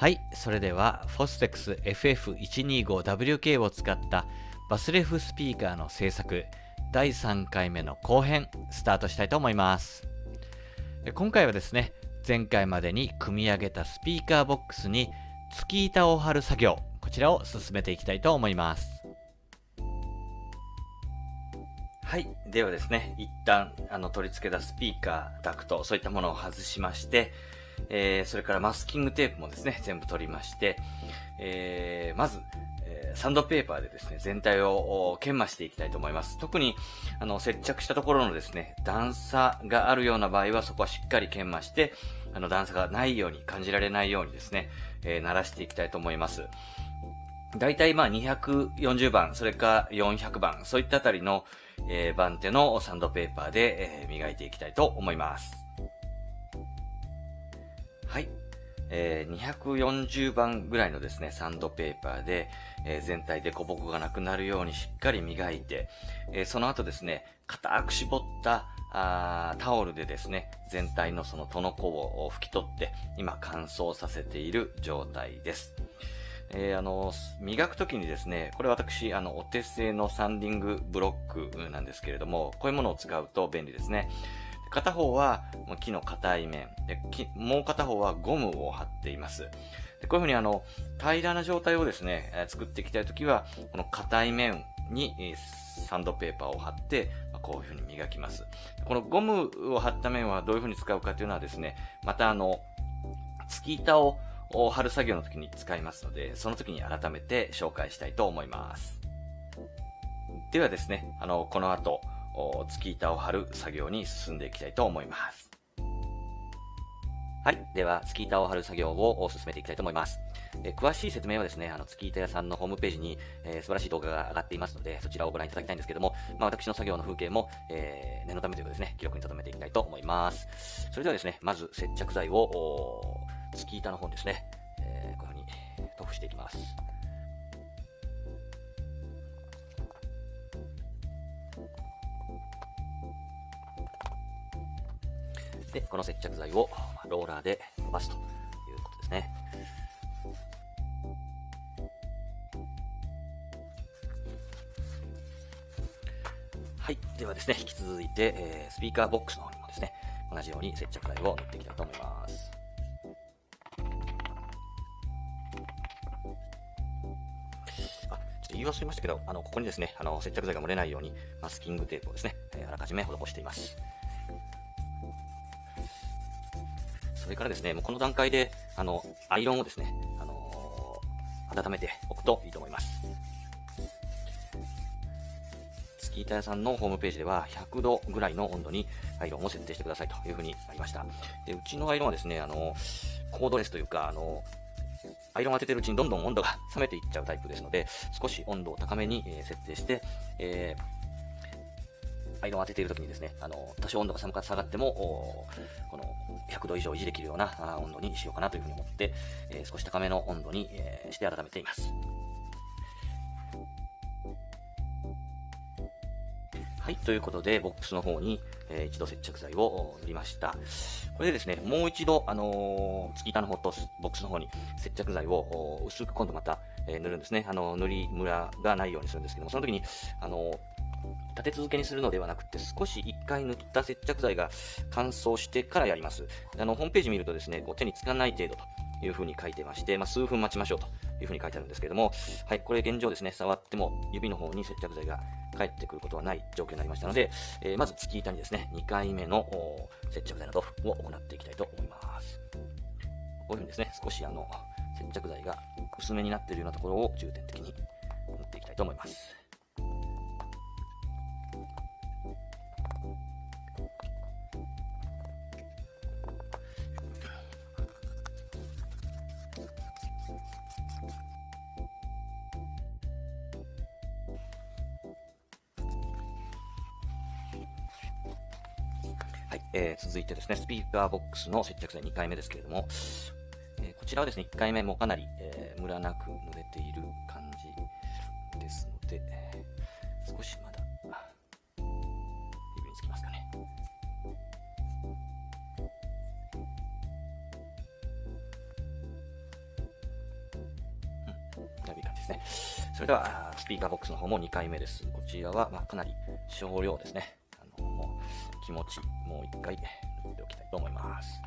はい、それでは Fostex FF125WK を使ったバスレフスピーカーの製作第3回目の後編スタートしたいと思います。今回はですね、前回までに組み上げたスピーカーボックスに突き板を貼る作業、こちらを進めていきたいと思います。はい、ではですね、一旦取り付けたスピーカー、ダクト、そういったものを外しまして、それからマスキングテープもですね、全部取りまして、まず、サンドペーパーでですね、全体を研磨していきたいと思います。特に、接着したところのですね、段差があるような場合は、そこはしっかり研磨して、段差がないように、感じられないようにですね、慣らしていきたいと思います。だいたい240番、それか400番、そういったあたりの、番手のサンドペーパーで、磨いていきたいと思います。はい。240番ぐらいのですね、サンドペーパーで、全体でボコがなくなるようにしっかり磨いて、その後ですね、固く絞ったタオルでですね、全体のその戸の粉を拭き取って、今乾燥させている状態です。磨くときにですね、これ私、お手製のサンディングブロックなんですけれども、こういうものを使うと便利ですね。片方は木の硬い面で、もう片方はゴムを貼っています。でこういうふうに平らな状態をですね、作っていきたいときは、この硬い面にサンドペーパーを貼って、こういうふうに磨きます。このゴムを貼った面はどういうふうに使うかというのはですね、また突き板を貼る作業の時に使いますので、その時に改めて紹介したいと思います。ではですね、この後、突き板を貼る作業に進んでいきたいと思います。はい。では、突き板を貼る作業を進めていきたいと思います。詳しい説明はですね、突き板屋さんのホームページに、素晴らしい動画が上がっていますので、そちらをご覧いただきたいんですけども、私の作業の風景も、念のためということですね、記録に留めていきたいと思います。それではですね、まず接着剤を、突き板の方にですね、このように塗布していきます。で、この接着剤をローラーで伸ばすということですね。はい。ではですね、引き続いて、スピーカーボックスの方にもですね、同じように接着剤を塗っていきたいと思います。ちょっと言い忘れましたけど、ここにですね、接着剤が漏れないように、マスキングテープをですね、あらかじめ施しています。それからですね、もうこの段階で、アイロンをですね、温めておくといいと思います。突き板屋さんのホームページでは、100度ぐらいの温度にアイロンを設定してくださいというふうにありました。で、うちのアイロンはですね、コードレスというか、アイロンを当ててるうちにどんどん温度が冷めていっちゃうタイプですので、少し温度を高めに設定して、アイロンを当てているときにですね、多少温度が下がっても、この100度以上維持できるような温度にしようかなというふうに思って、少し高めの温度にして温めています。はい、ということで、ボックスの方に、一度接着剤を塗りました。これでですね、もう一度、突き板の方とボックスの方に接着剤を薄く今度また、塗るんですね。塗りムラがないようにするんですけども、その時に、立て続けにするのではなくて、少し一回塗った接着剤が乾燥してからやります。ホームページ見るとですね、手につかない程度という風に書いてまして、数分待ちましょうという風に書いてあるんですけれども、はい、これ現状ですね、触っても指の方に接着剤が返ってくることはない状況になりましたので、まず突き板にですね、2回目の接着剤の塗布を行っていきたいと思います。こういう風にですね、少し接着剤が薄めになっているようなところを重点的に塗っていきたいと思います。はい、続いてですね、スピーカーボックスの接着剤2回目ですけれども、こちらはですね、1回目もかなり、ムラなく塗れている感じですので、少しまだ、指につきますかね。それでは、スピーカーボックスの方も2回目です。こちらは、かなり少量ですね。もう気持ち、もう1回塗っておきたいと思います。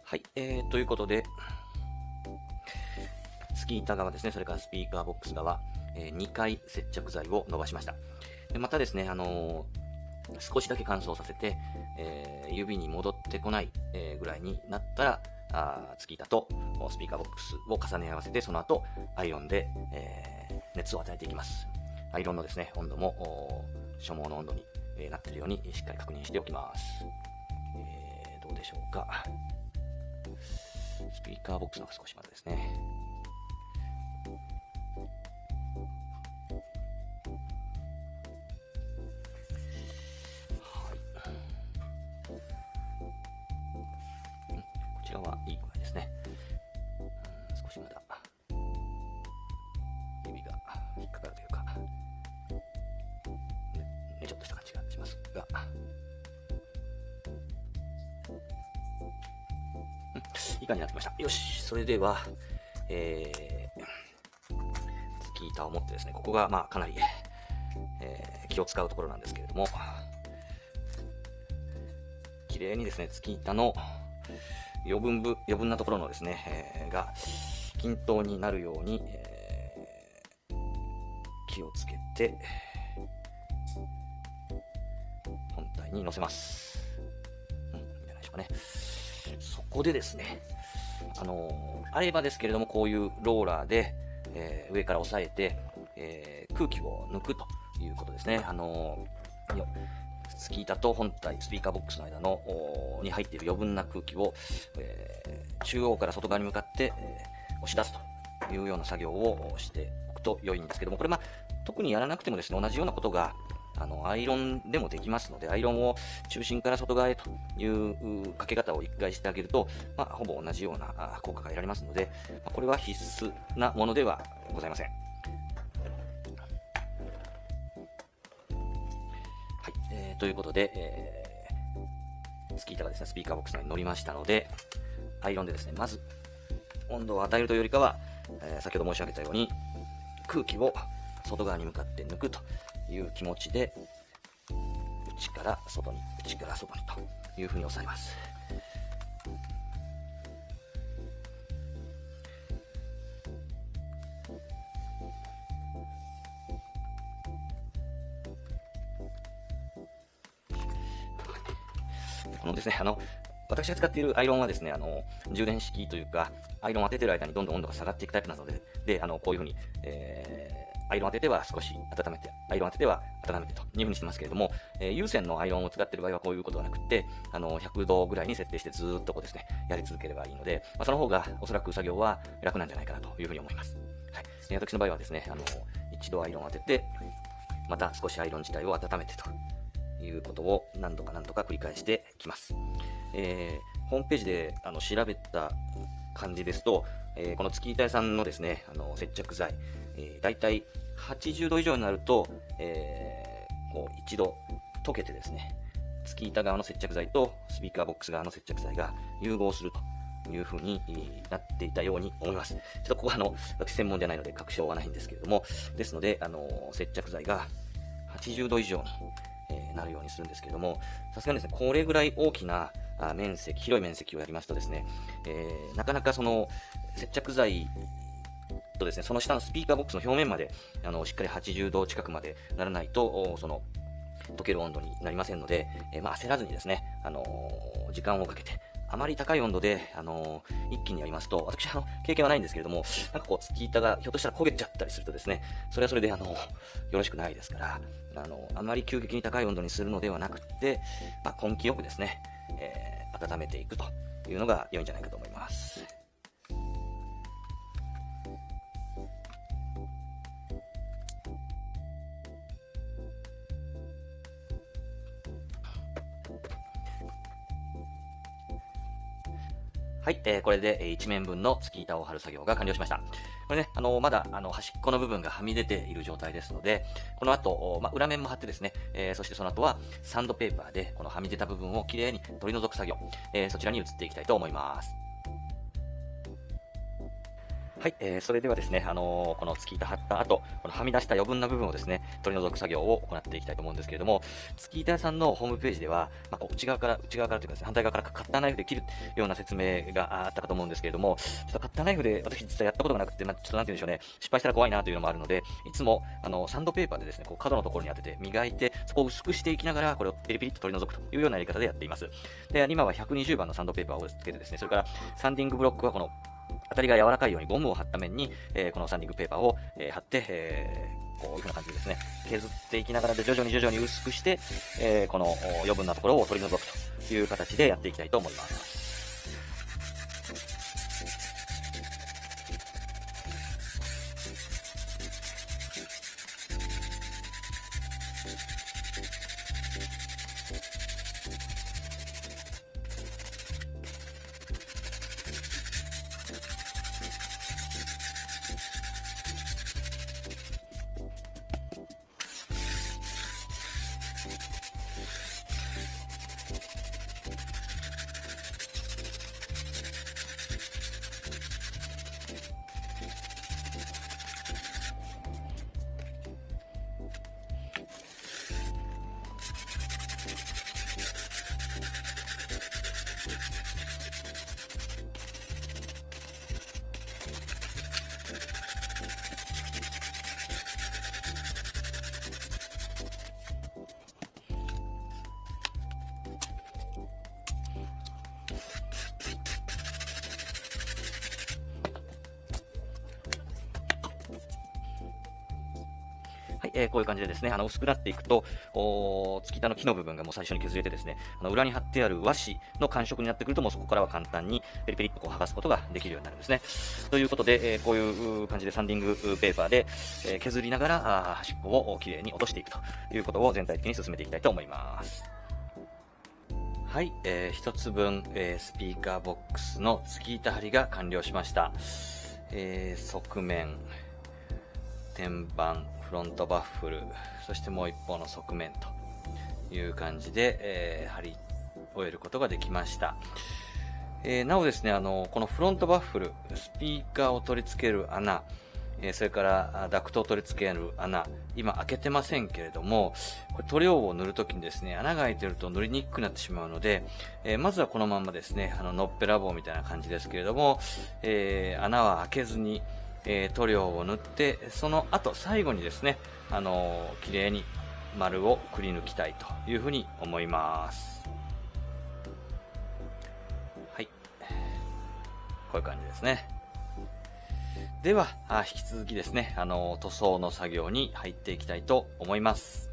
はい、ということで、スキー板側ですね、それからスピーカーボックス側、2回接着剤を伸ばしました。でまたですね、少しだけ乾燥させて、指に戻ってこない、ぐらいになったら、スキー板とスピーカーボックスを重ね合わせて、その後、アイロンで、熱を与えていきます。アイロンのですね、温度も、所毛の温度に、なっているようにしっかり確認しておきます。どうでしょうか。スピーカーボックスの方が少しまだですね。はい。こちらはいい具合ですね。少しまだ指が引っかかるというか、ねちょっとした感じがしますが、いい感じになってきました。よし、それでは、スキー板を持ってですね、ここがかなり、気を使うところなんですけれども、綺麗にですね、スキー板の余分なところのですね、が均等になるように、気をつけて本体に乗せます。いいんじゃないでしょうかね。そこでですね、あればですけれども、こういうローラーで、上から押さえて、空気を抜くということですね。スキー板と本体、スピーカーボックスの間のに入っている余分な空気を、中央から外側に向かって、押し出すというような作業をしておくと良いんですけども、これ特にやらなくてもですね、同じようなことがアイロンでもできますので、アイロンを中心から外側へというかけ方を1回してあげると、ほぼ同じような効果が得られますので、これは必須なものではございません。はい、ということで、スキー板がですね、スピーカーボックスに乗りましたので、アイロンでですね、まず温度を与えるというよりかは、先ほど申し上げたように、空気を外側に向かって抜くという気持ちで、内から外に、内から外にというふうに押さえます。このですね、私が使っているアイロンはですね、充電式というか、アイロンを当てている間にどんどん温度が下がっていくタイプなので、こういうふうに、アイロン当てては少し温めて、アイロン当てては温めてというふうにしてますけれども、有線のアイロンを使っている場合はこういうことはなくて、100度ぐらいに設定してずーっとこうですね、やり続ければいいので、その方がおそらく作業は楽なんじゃないかなというふうに思います。はい。私の場合はですね、一度アイロンを当てて、また少しアイロン自体を温めてということを何度か繰り返してきます。ホームページで調べた感じですと、この月板屋さんのですね、接着剤、だいたい80度以上になると、こう一度溶けてですね、月板側の接着剤とスピーカーボックス側の接着剤が融合するという風になっていたように思います。ちょっとここは私専門じゃないので確証はないんですけれども、ですので、接着剤が80度以上になるようにするんですけれども、さすがにですね、これぐらい大きな広い面積をやりますとですね、なかなかその接着剤とですね、その下のスピーカーボックスの表面までしっかり80度近くまでならないと、その溶ける温度になりませんので、焦らずにですね、時間をかけて、あまり高い温度で、一気にやりますと、私経験はないんですけれども、なんかこう、月板がひょっとしたら焦げちゃったりするとですね、それはそれでよろしくないですから、あまり急激に高い温度にするのではなくて、根気よくですね、温めていくというのが良いんじゃないかと思います。はい、これで1面分の月板を貼る作業が完了しました。これね、まだ、端っこの部分がはみ出ている状態ですので、この後、裏面も貼ってですね、そしてその後は、サンドペーパーで、このはみ出た部分をきれいに取り除く作業、そちらに移っていきたいと思います。はい、それではですね、この月板貼った後、このはみ出した余分な部分をですね、取り除く作業を行っていきたいと思うんですけれども、月板屋さんのホームページでは、こう内側からというかですね、反対側からカッターナイフで切るような説明があったかと思うんですけれども、ちょっとカッターナイフで私実はやったことがなくて、ちょっとなんて言うんでしょうね、失敗したら怖いなというのもあるので、いつも、サンドペーパーでですね、こう角のところに当てて磨いて、そこを薄くしていきながら、これをピリピリと取り除くというようなやり方でやっています。で、今は120番のサンドペーパーをつけてですね、それからサンディングブロックはこの当たりが柔らかいようにゴムを貼った面に、このサンディングペーパーを、貼って、こういう風な感じでですね、削っていきながらで徐々に薄くして、この余分なところを取り除くという形でやっていきたいと思います。はい、こういう感じでですね、薄くなっていくと、月板の木の部分がもう最初に削れてですね、裏に貼ってある和紙の感触になってくると、もうそこからは簡単にペリペリっとこう剥がすことができるようになるんですね。ということで、こういう感じでサンディングペーパーで、削りながら端っこをきれいに落としていくということを全体的に進めていきたいと思います。はい、一つ分、スピーカーボックスの月板張りが完了しました。側面、天板、フロントバッフル、そしてもう一方の側面という感じで、貼り終えることができました。なおですね、このフロントバッフル、スピーカーを取り付ける穴、それからダクトを取り付ける穴、今開けてませんけれども、これ塗料を塗るときにですね、穴が開いてると塗りにくくなってしまうので、まずはこのままですね、のっぺらぼうみたいな感じですけれども、穴は開けずに、塗料を塗って、その後、最後にですね、綺麗に丸をくり抜きたいというふうに思います。はい。こういう感じですね。では、引き続きですね、塗装の作業に入っていきたいと思います。